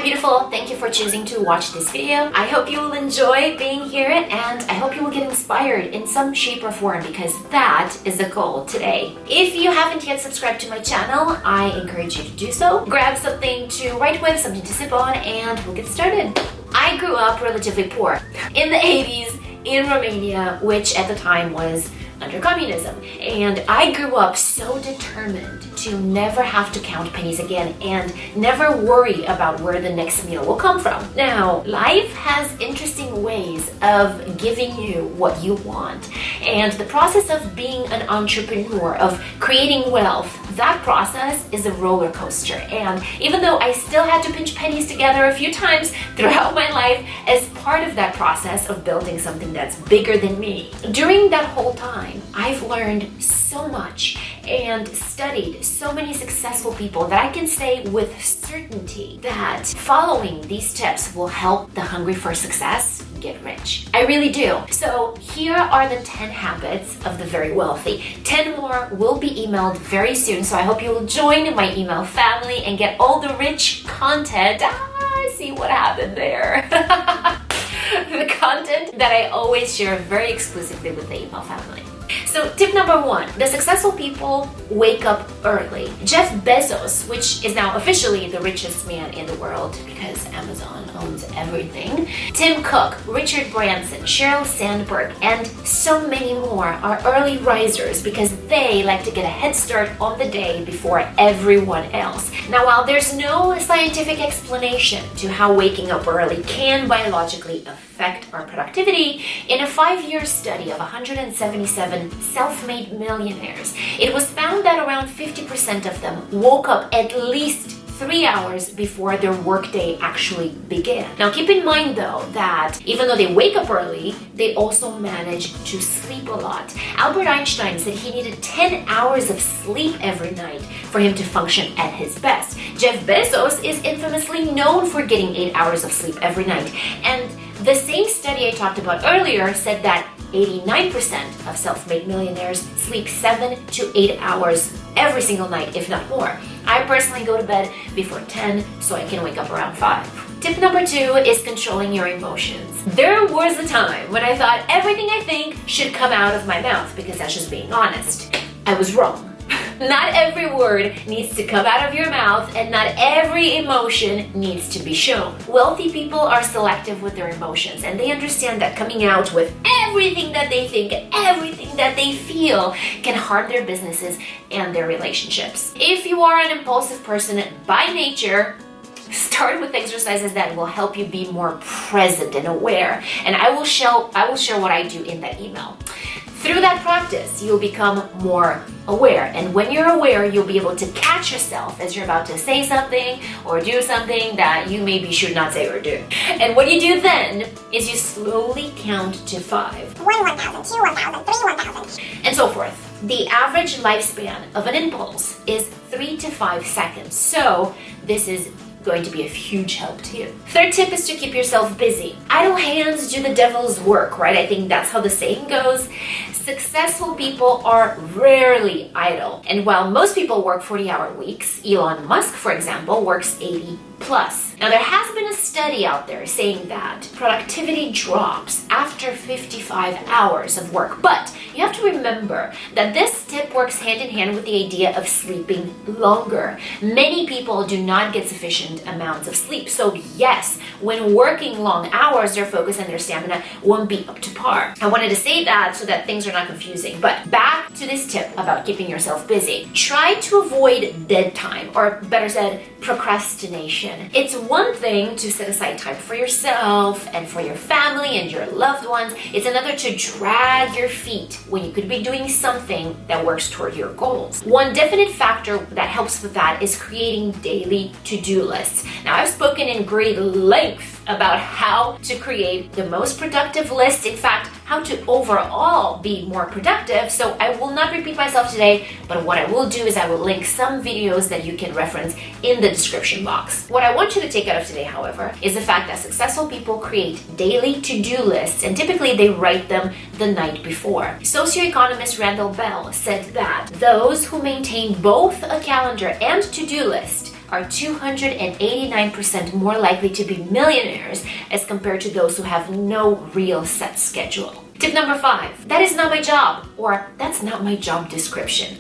beautiful. Thank you for choosing to watch this video. I hope you will enjoy being here and I hope you will get inspired in some shape or form because that is the goal today. If you haven't yet subscribed to my channel, I encourage you to do so. Grab something to write with, something to sip on, and we'll get started. I grew up relatively poor in the 80s in Romania, which at the time was under communism, and I grew up so determined to never have to count pennies again and never worry about where the next meal will come from. Now, life has interesting ways of giving you what you want, and the process of being an entrepreneur, of creating wealth, that process is a roller coaster. And even though I still had to pinch pennies together a few times throughout my life as part of that process of building something that's bigger than me, during that whole time I've learned so much and studied so many successful people that I can say with certainty that following these tips will help the hungry for success get rich. I really do. So here are the 10 habits of the very wealthy. 10 more will be emailed very soon, so I hope you will join my email family and get all the rich content. I see what happened there. The content that I always share very exclusively with the email family. So tip number 1, the successful people wake up early. Jeff Bezos, which is now officially the richest man in the world because Amazon owns everything, Tim Cook, Richard Branson, Sheryl Sandberg, and so many more are early risers because they like to get a head start on the day before everyone else. Now, while there's no scientific explanation to how waking up early can biologically affect our productivity, in a 5-year study of 177 self-made millionaires, it was found that around 50% of them woke up at least 3 hours before their workday actually began. Now keep in mind though that even though they wake up early, they also manage to sleep a lot. Albert Einstein said he needed 10 hours of sleep every night for him to function at his best. Jeff Bezos is infamously known for getting 8 hours of sleep every night. And the same study I talked about earlier said that 89% of self-made millionaires sleep 7 to 8 hours every single night, if not more. I personally go to bed before 10 so I can wake up around 5. Tip number 2 is controlling your emotions. There was a time when I thought everything I think should come out of my mouth because that's just being honest. I was wrong. Not every word needs to come out of your mouth and not every emotion needs to be shown. Wealthy people are selective with their emotions and they understand that coming out with everything that they think and everything that they feel can harm their businesses and their relationships. If you are an impulsive person by nature, start with exercises that will help you be more present and aware. And I will share what I do in that email. Through that practice, you'll become more aware. And when you're aware, you'll be able to catch yourself as you're about to say something or do something that you maybe should not say or do. And what you do then is you slowly count to 5. 1, 1,000, 2, 1,000, 3, 1,000. And so forth. The average lifespan of an impulse is 3 to 5 seconds. So this is going to be a huge help to you. Third tip is to keep yourself busy. Idle hands do the devil's work, right? I think that's how the saying goes. Successful people are rarely idle. And while most people work 40-hour weeks, Elon Musk, for example, works 80 plus. Now, there has been a study out there saying that productivity drops after 55 hours of work. But you have to remember that this tip works hand in hand with the idea of sleeping longer. Many people do not get sufficient amounts of sleep. So yes, when working long hours, their focus and their stamina won't be up to par. I wanted to say that so that things are not confusing. But back to this tip about keeping yourself busy. Try to avoid dead time, or better said, procrastination. It's one thing to set aside time for yourself and for your family and your loved ones. It's another to drag your feet when you could be doing something that works toward your goals. One definite factor that helps with that is creating daily to-do lists. Now, I've spoken in great length about how to create the most productive list. In fact, how to overall be more productive. So I will not repeat myself today, but what I will do is I will link some videos that you can reference in the description box. What I want you to take out of today, however, is the fact that successful people create daily to-do lists, and typically they write them the night before. Socioeconomist Randall Bell said that those who maintain both a calendar and to-do list are 289% more likely to be millionaires as compared to those who have no real set schedule. Tip number 5, that is not my job, or that's not my job description.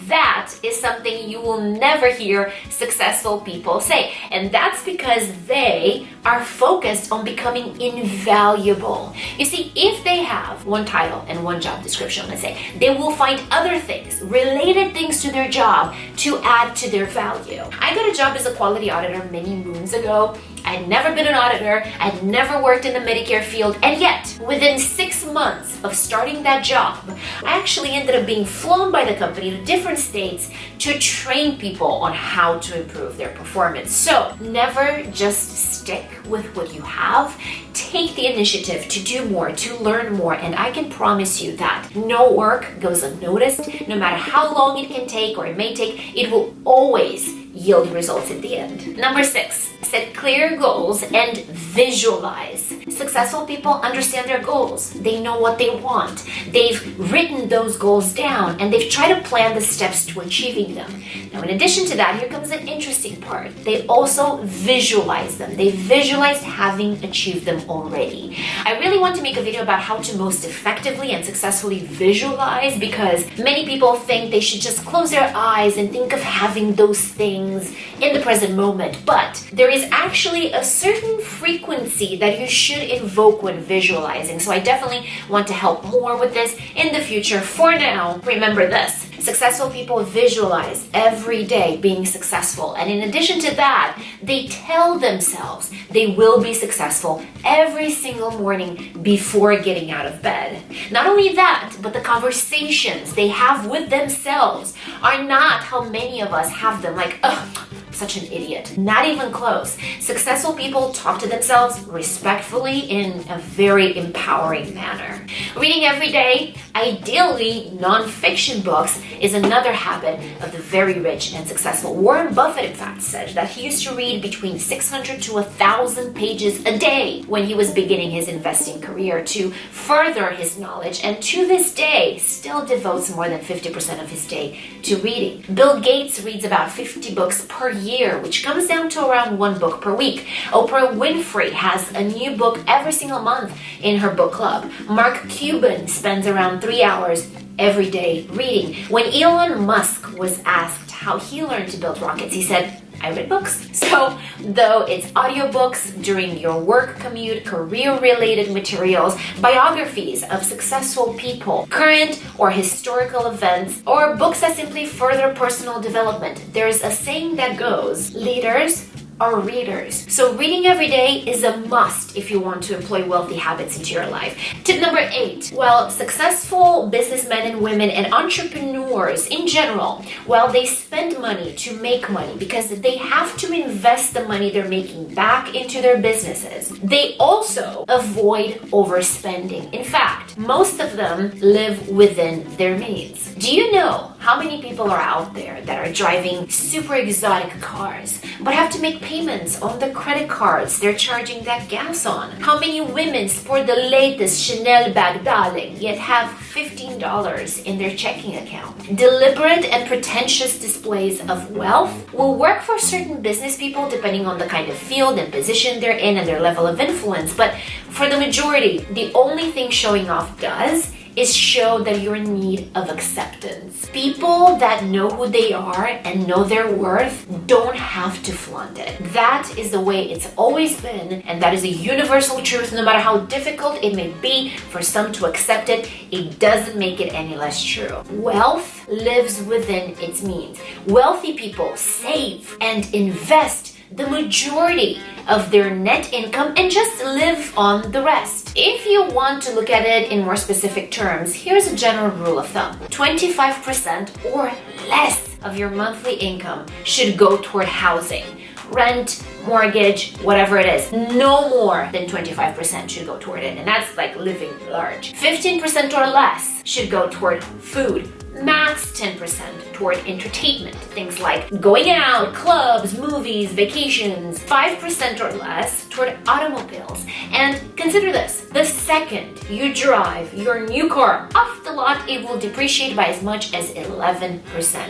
That is something you will never hear successful people say. And that's because they are focused on becoming invaluable. You see, if they have one title and one job description, let's say, they will find other things, related things to their job to add to their value. I got a job as a quality auditor many moons ago. I'd never been an auditor, I'd never worked in the Medicare field, and yet, within 6 months of starting that job, I actually ended up being flown by the company to different states to train people on how to improve their performance. So, never just stick with what you have. Take the initiative to do more, to learn more, and I can promise you that no work goes unnoticed. No matter how long it can take or it may take, it will always yield results at the end. Number 6, set clear goals and visualize. Successful people understand their goals. They know what they want. They've written those goals down and they've tried to plan the steps to achieving them. Now, in addition to that, here comes an interesting part. They also visualize them. They visualize having achieved them already. I really want to make a video about how to most effectively and successfully visualize, because many people think they should just close their eyes and think of having those things in the present moment. But there is actually a certain frequency that you should invoke when visualizing. So I definitely want to help more with this in the future. For now, remember this. Successful people visualize every day being successful. And in addition to that, they tell themselves they will be successful every single morning before getting out of bed. Not only that, but the conversations they have with themselves are not how many of us have them, like, ugh, such an idiot. Not even close. Successful people talk to themselves respectfully in a very empowering manner. Reading every day, ideally non-fiction books, is another habit of the very rich and successful. Warren Buffett, in fact, said that he used to read between 600 to 1,000 pages a day when he was beginning his investing career to further his knowledge, and to this day still devotes more than 50% of his day to reading. Bill Gates reads about 50 books per year, which comes down to around 1 book per week. Oprah Winfrey has a new book every single month in her book club. Mark Cuban spends around 3 hours every day reading. When Elon Musk was asked how he learned to build rockets, he said, I read books. So, though it's audiobooks during your work commute, career-related materials, biographies of successful people, current or historical events, or books that simply further personal development, there's a saying that goes, leaders are readers. So reading every day is a must if you want to employ wealthy habits into your life. Tip number 8. Well, successful businessmen and women and entrepreneurs in general, well, they spend money to make money because they have to invest the money they're making back into their businesses. They also avoid overspending. In fact, most of them live within their means. Do you know how many people are out there that are driving super exotic cars but have to make payments on the credit cards they're charging that gas on? How many women sport the latest Chanel bag, darling, yet have $15 in their checking account? Deliberate and pretentious displays of wealth will work for certain business people depending on the kind of field and position they're in and their level of influence, but for the majority, the only thing showing off does is show that you're in need of acceptance. People that know who they are and know their worth don't have to flaunt it. That is the way it's always been, and that is a universal truth. No matter how difficult it may be for some to accept it, it doesn't make it any less true. Wealth lives within its means. Wealthy people save and invest the majority of their net income and just live on the rest. If you want to look at it in more specific terms, here's a general rule of thumb. 25% or less of your monthly income should go toward housing. Rent, mortgage, whatever it is. No more than 25% should go toward it, and that's like living large. 15% or less should go toward food. Max 10% toward entertainment, things like going out, clubs, movies, vacations. 5% or less toward automobiles. And consider this, the second you drive your new car off the lot, it will depreciate by as much as 11%.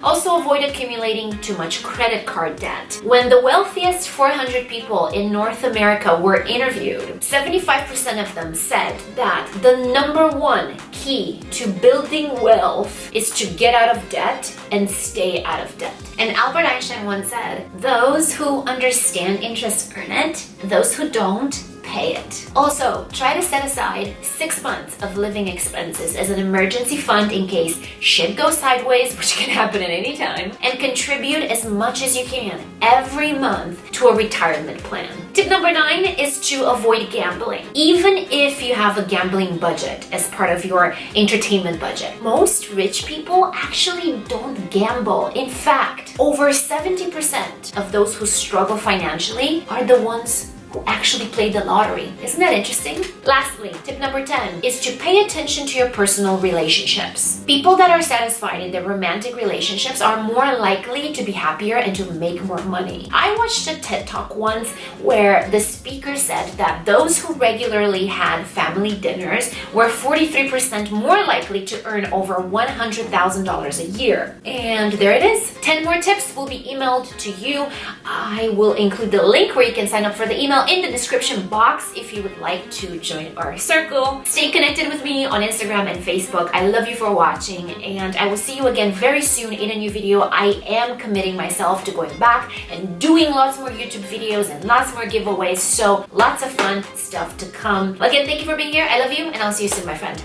Also, avoid accumulating too much credit card debt. When the wealthiest 400 people in North America were interviewed, 75% of them said that the number one key to building wealth is to get out of debt and stay out of debt. And Albert Einstein once said, "Those who understand interest earn it, those who don't pay it." Also, try to set aside 6 months of living expenses as an emergency fund in case shit goes sideways, which can happen at any time, and contribute as much as you can every month to a retirement plan. Tip number 9 is to avoid gambling. Even if you have a gambling budget as part of your entertainment budget, most rich people actually don't gamble. In fact, over 70% of those who struggle financially are the ones who actually played the lottery. Isn't that interesting? Lastly, tip number 10 is to pay attention to your personal relationships. People that are satisfied in their romantic relationships are more likely to be happier and to make more money. I watched a TED Talk once where the speaker said that those who regularly had family dinners were 43% more likely to earn over $100,000 a year. And there it is. 10 more tips will be emailed to you. I will include the link where you can sign up for the email in the description box if you would like to join our circle. Stay connected with me on Instagram and Facebook. I love you for watching, and I will see you again very soon in a new video. I am committing myself to going back and doing lots more YouTube videos and lots more giveaways, so lots of fun stuff to come. Again, thank you for being here. I love you, and I'll see you soon, my friend.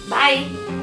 Bye!